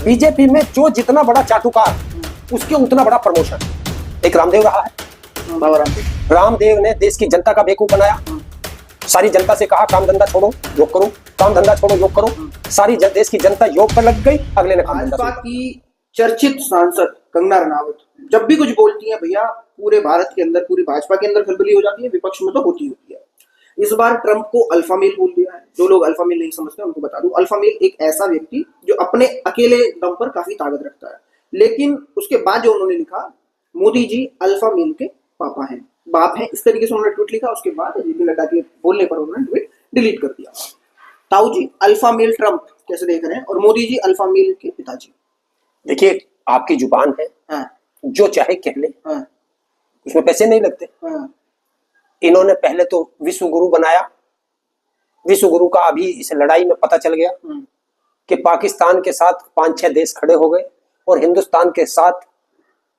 BJP में जो जितना बड़ा चाटुकार उसके उतना बड़ा प्रमोशन। एक रामदेव रहा है, बाबा रामदेव। रामदेव ने देश की जनता का बेवकूफ बनाया। सारी जनता से कहा काम धंधा छोड़ो योग करो, काम धंधा छोड़ो योग करो। सारी देश की जनता योग पर लग गई, अगले ने काम धंधा भाजपा की चर्चित सांसद कंगना रनावत जब भी कुछ बोलती है भैया पूरे भारत के अंदर, पूरी भाजपा के अंदर खलबली हो जाती है, विपक्ष में तो होती होती है। इस बार ट्रंप को अल्फा मेल बोल दिया है। जो लोग अल्फा मेल नहीं समझते उनको बता दूं, अल्फा मेल एक ऐसा व्यक्ति जो अपने अकेले दम पर काफी ताकत रखता है। लेकिन उसके बाद जो उन्होंने लिखा, मोदी जी अल्फा मेल के पापा हैं, बाप हैं, इस तरीके से उन्होंने ट्वीट लिखा। उसके बाद जेपी नड्डा के बोलने पर उन्होंने ट्वीट डिलीट कर दिया। ताऊ जी अल्फा मेल ट्रंप कैसे देख रहे हैं और मोदी जी अल्फा मेल के पिताजी? देखिए, आपकी जुबान है, हाँ, जो चाहे कह ले, हाँ, उसमें पैसे नहीं लगते। हाँ, इन्होंने पहले तो विश्व गुरु बनाया। विश्व गुरु का अभी इस लड़ाई में पता चल गया कि पाकिस्तान के साथ 5-6 देश खड़े हो गए और हिंदुस्तान के साथ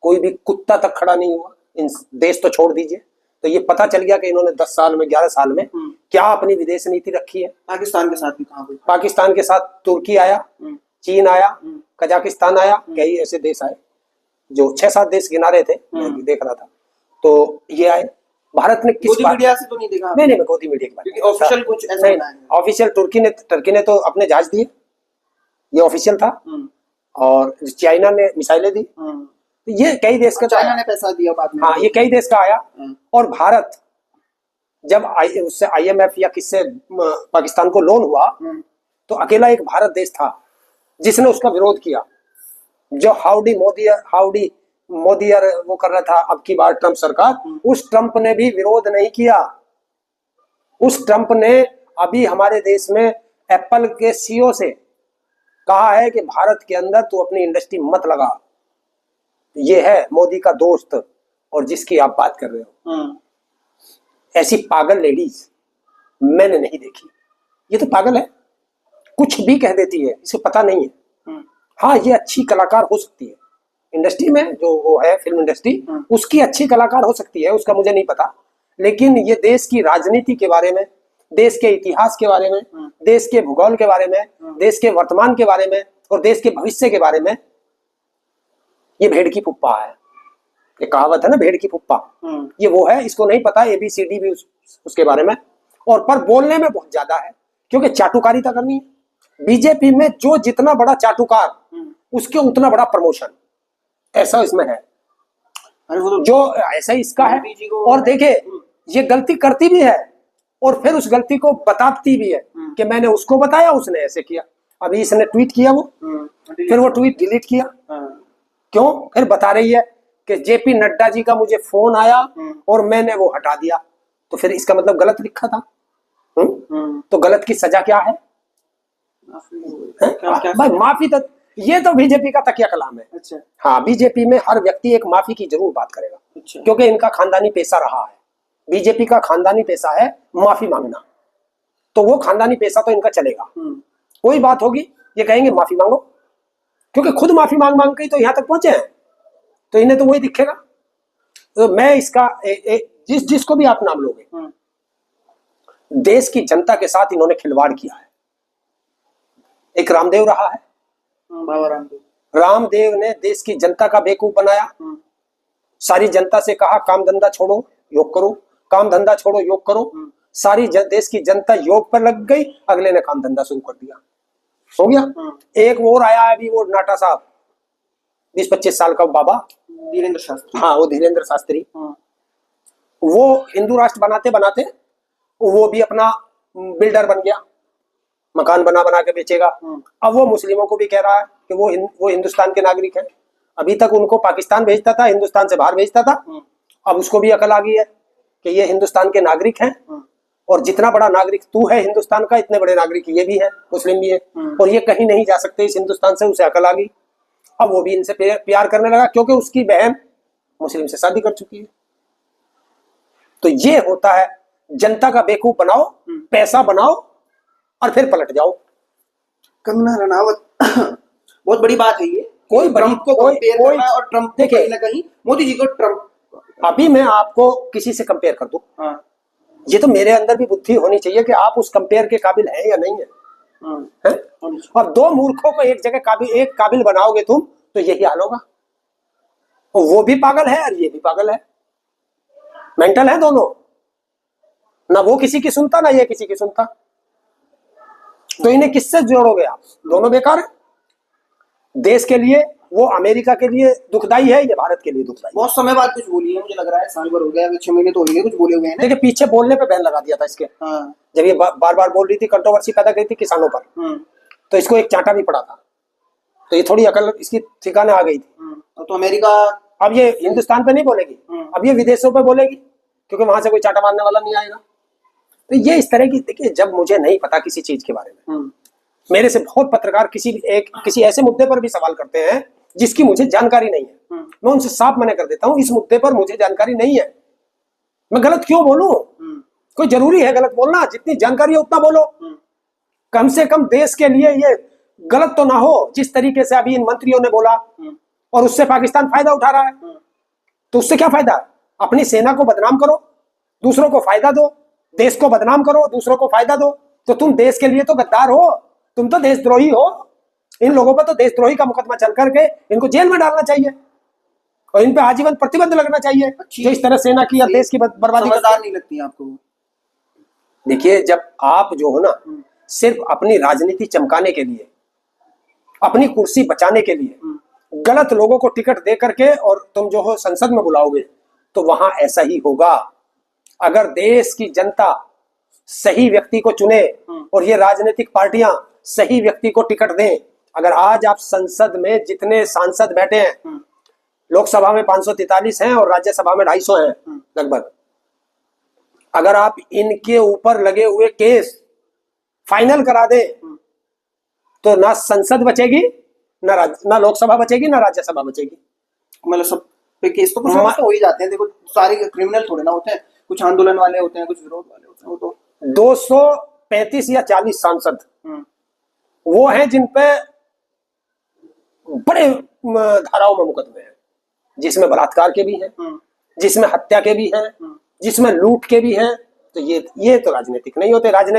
कोई भी कुत्ता तक खड़ा नहीं हुआ। इन देश तो छोड़ दीजिए। तो ये पता चल गया कि इन्होंने 10 साल में, 11 साल में क्या अपनी विदेश नीति रखी है। पाकिस्तान के साथ भी कहा हुआ, पाकिस्तान के साथ तुर्की आया, चीन आया, कजाकिस्तान आया, कई ऐसे देश आए जो 6-7 देश गिना रहे थे, मैं देख रहा था। तो ये आए। भारत ने किस बात, मीडिया से तो नहीं देखा? नहीं, मैं गोदी मीडिया की बात, क्योंकि ऑफिशियल कुछ ऐसा नहीं, बनाया है। ऑफिशियल टर्की ने तो अपने जहाज दिए, ये ऑफिशियल था। और चाइना ने मिसाइलें दी। तो ये कई देश का, चाइना ने पैसा दिया बाद में। हाँ, ये कई देश का आया। और भारत जब उससे IMF या किससे पाकिस्तान को लोन हुआ, तो अकेला एक भारत देश था जिसने उसका विरोध किया। जो हाउडी मोदी और वो कर रहा था अब की बार ट्रंप सरकार, उस ट्रंप ने भी विरोध नहीं किया। उस ट्रंप ने अभी हमारे देश में एप्पल के CEO से कहा है कि भारत के अंदर तू अपनी इंडस्ट्री मत लगा। ये है मोदी का दोस्त, और जिसकी आप बात कर रहे हो। ऐसी पागल लेडीज मैंने नहीं देखी। ये तो पागल है, कुछ भी कह देती है, इसे पता नहीं है। हाँ, ये अच्छी कलाकार हो सकती है इंडस्ट्री में, जो वो है फिल्म इंडस्ट्री, उसकी अच्छी कलाकार हो सकती है, उसका मुझे नहीं पता। लेकिन ये देश की राजनीति के बारे में, देश के इतिहास के बारे में, देश के भूगोल के बारे में, देश के वर्तमान के बारे में और देश के भविष्य के बारे में, ये भेड़ की पुप्पा है। ये कहावत है ना, भेड़ की पुप्पा, ये वो है। इसको नहीं पता ABCD भी उसके बारे में। और पर बोलने में बहुत ज्यादा है, क्योंकि चाटुकारिता करनी है। बीजेपी में जो जितना बड़ा चाटुकार उसके उतना बड़ा प्रमोशन, ऐसा इसमें है। जो ऐसा इसका है। और देखे, ये गलती करती भी है और फिर उस गलती को बताती भी है कि मैंने उसको बताया, उसने ऐसे किया। अभी इसने ट्वीट किया वो, फिर वो ट्वीट डिलीट किया। क्यों? फिर बता रही है कि JP नड्डा जी का मुझे फोन आया और मैंने वो हटा दिया। तो फिर इसका मतलब गलत लिखा था। तो गलत की सजा क्या है? भाई माफी तो, ये तो बीजेपी का तकिया कलाम है। अच्छा। हाँ, बीजेपी में हर व्यक्ति एक माफी की जरूर बात करेगा। अच्छा। क्योंकि इनका खानदानी पेशा रहा है। बीजेपी का खानदानी पेशा है माफी मांगना, तो वो खानदानी पेशा तो इनका चलेगा। कोई बात होगी ये कहेंगे माफी मांगो, क्योंकि खुद माफी मांग मांग के तो यहाँ तक पहुंचे हैं, तो इन्हें तो वही दिखेगा। तो मैं इसका जिसको भी आप नाम लोगे, देश की जनता के साथ इन्होंने खिलवाड़ किया है। एक रामदेव रहा है, बाबा रामदेव। रामदेव ने देश की जनता का बेवकूफ बनाया। सारी जनता से कहा काम धंधा छोड़ो योग करो, काम धंधा छोड़ो योग करो। सारी देश की जनता योग पर लग गई, अगले ने काम धंधा शुरू कर दिया। हो गया। एक और आया है अभी, वो नाटा साहब, 20-25 साल का बाबा, धीरेन्द्र शास्त्री। हाँ, वो धीरेन्द्र शास्त्री। वो हिंदू राष्ट्र बनाते बनाते वो भी अपना बिल्डर बन गया, मकान बना बना के बेचेगा। अब वो मुस्लिमों को भी कह रहा है कि वो हिंदुस्तान के नागरिक है। अभी तक उनको पाकिस्तान भेजता था, हिंदुस्तान से बाहर भेजता था। अब उसको भी अकल आ गई है कि ये हिंदुस्तान के नागरिक हैं, और जितना बड़ा नागरिक तू है हिंदुस्तान का, इतने बड़े नागरिक ये भी है, मुस्लिम भी है, और ये कहीं नहीं जा सकते इस हिंदुस्तान से। उसे अकल आ गई। अब वो भी इनसे प्यार करने लगा, क्योंकि उसकी बहन मुस्लिम से शादी कर चुकी है। तो ये होता है, जनता का बेवकूफ बनाओ, पैसा बनाओ और फिर पलट जाओ। कंगना रनावत बहुत बड़ी बात है ये। कोई ट्रंप को कंपेयर करना और ट्रंप को कहीं ना कहीं मोदी जी को ट्रंप। अभी मैं आपको किसी से कंपेयर कर दूं, ये तो मेरे अंदर भी बुद्धि होनी चाहिए कि आप उस कंपेयर के काबिल हैं या नहीं है। है? और दो मूर्खों को एक जगह एक काबिल बनाओगे तुम, तो यही हाल होगा। वो भी पागल है और ये भी पागल है, मेंटल है दोनों, ना वो किसी की सुनता ना ये किसी की सुनता। तो इन्हें किससे जोड़ोगे आप? दोनों बेकार है। देश के लिए वो अमेरिका के लिए दुखदाई है, ये भारत के लिए दुखदाई। बहुत समय बाद कुछ बोली है, मुझे लग रहा है साल भर हो गया, 6 महीने तो हो गए कुछ बोले हुए हैं ना। देखिए पीछे बोलने पे बैन लगा दिया था इसके, हाँ। जब ये बार बार बोल रही थी, कंट्रोवर्सी पैदा करी थी किसानों पर, तो इसको एक चांटा भी पड़ा था। तो ये थोड़ी अकल इसकी ठिकाने आ गई थी। तो अमेरिका अब ये हिंदुस्तान पे नहीं बोलेगी, अब ये विदेशों पे बोलेगी, क्योंकि वहां से कोई चांटा मारने वाला नहीं आएगा। तो ये इस तरह की, देखिए जब मुझे नहीं पता किसी चीज के बारे में, मेरे से बहुत पत्रकार किसी ऐसे मुद्दे पर भी सवाल करते हैं जिसकी मुझे जानकारी नहीं है, मैं उनसे साफ मना कर देता हूं, इस मुद्दे पर मुझे जानकारी नहीं है, मैं गलत क्यों बोलूं? कोई जरूरी है गलत बोलना? जितनी जानकारी है उतना बोलो, कम से कम देश के लिए ये गलत तो ना हो जिस तरीके से अभी इन मंत्रियों ने बोला, और उससे पाकिस्तान फायदा उठा रहा है। तो उससे क्या फायदा? अपनी सेना को बदनाम करो, दूसरों को फायदा दो, देश को बदनाम करो, दूसरों को फायदा दो। तो तुम देश के लिए तो गद्दार हो, तुम तो देशद्रोही हो। इन लोगों पर तो देशद्रोही का मुकदमा चल करके इनको जेल में डालना चाहिए, और इन पे आजीवन प्रतिबंध लगना चाहिए, जो इस तरह सेना की या देश की बर्बादी समझदार नहीं लगती आपको? देखिए जब आप जो हो ना, सिर्फ अपनी राजनीति चमकाने के लिए, अपनी कुर्सी बचाने के लिए गलत लोगों को टिकट दे करके और तुम जो हो संसद में बुलाओगे, तो वहां ऐसा ही होगा। अगर देश की जनता सही व्यक्ति को चुने और ये राजनीतिक पार्टियां सही व्यक्ति को टिकट दें, अगर आज आप संसद में जितने सांसद बैठे हैं, लोकसभा में 543 हैं और राज्यसभा में 250 हैं लगभग, अगर आप इनके ऊपर लगे हुए केस फाइनल करा दें, तो ना संसद बचेगी, ना लोकसभा बचेगी, ना राज्यसभा बचेगी। मतलब सब पे केस तो कुछ ना कुछ तो हो ही जाते हैं। देखो सारे क्रिमिनल थोड़े ना होते हैं, कुछ आंदोलन वाले होते हैं, कुछ विरोध वाले होते हैं। वो तो 235 या 40 सांसद वो हैं जिन पे बड़े धाराओं में मुकदमे हैं, जिसमें बलात्कार के भी हैं, जिसमें हत्या के भी हैं, जिसमें लूट के भी हैं। तो ये तो राजनीतिक नहीं होते। राजनीतिक